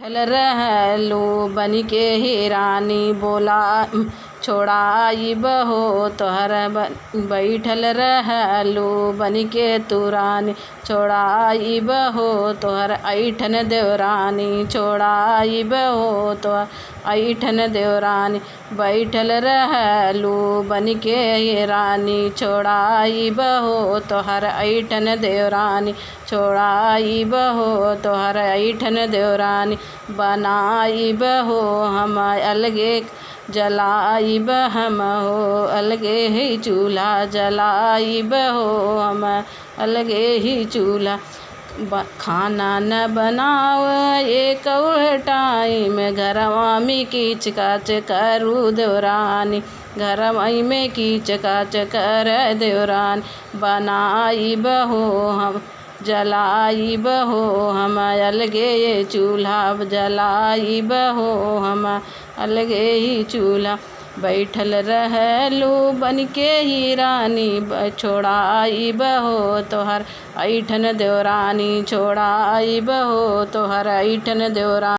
बैठल रहलू बनिके ही रानी बोला छोड़ाइब हो तोहर बैठल रहलू बनिके तू रानी छोड़ाइब हो तोहर ऐठन देवरानी छोड़ाइब हो तोहर ऐठन देवरानी बैठल रहलू बनिके ही रानी छोड़ाइब हो तोहर ऐठन देवरानी छोड़ाइब हो तोहर ऐठन देवरानी बनाइब हो हम अलगे जलाइब हम हो अलगे ही चूल्हा जलाइब हो हम अलगे ही चूल्हा खाना न बनाव एक टाइम घरवा में कीच काच करू देवरानी घरवा में कीच काच कर देवरानी बनाइब हो हम जलाइब हो हम अलगे ये चूल्हा जलाइब हो हम अलगे ही चूल्हा बैठल रहलू बनिके ही रानी छोड़ाइब हो तोहर ऐठन देवरानी छोड़ाइब हो तोहर ऐठन देवरानी।